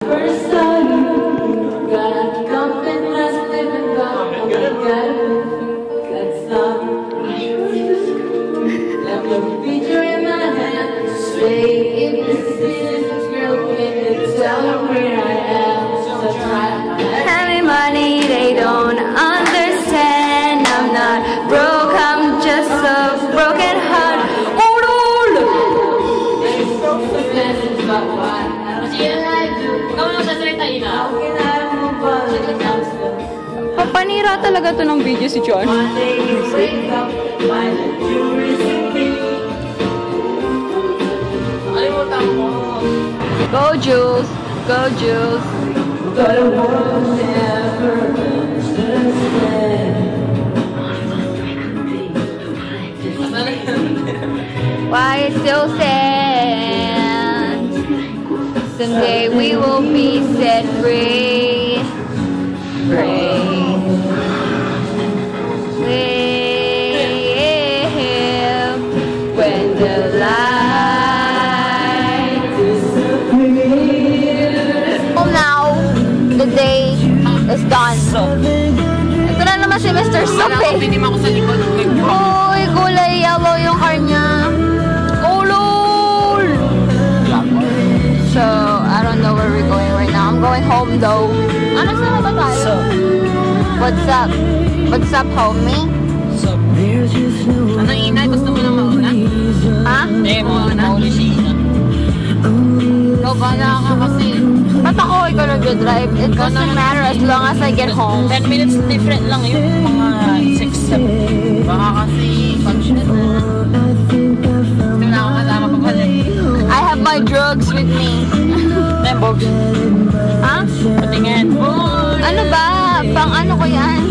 First saw you, got something less living about that's not let me feature in my hand. Say if this is broken, tell her where I am. So try. Having money, they don't understand. I'm not broke, I'm just a broken heart. Papanira talaga to ng video si John. Go Jules! Go Jules! Why it's so sad? Someday we will be set free. Free. When the light disappears. Well, now the day is done. Ito na naman si Mr. Sope. Uy, kulay yellow yung car niya. Ulol! So, I don't know where we're going right now. I'm going home though. Ano sa ba tayo? What's up? What's up, homie? Ano Ina? Gusto mo na mauna? Ha? Mauli si Ina. Ikaw bala ka kasi. Ba't ako ikaw nag-drive? It doesn't matter as long as I get home. 10 minutes different lang yun. Mga 6-7. Baka kasi function na. Hindi na ako kasama pabalik. I have my drugs with me. Bogs. Ha? Patingin. Ano ba? Pang ano ko yan?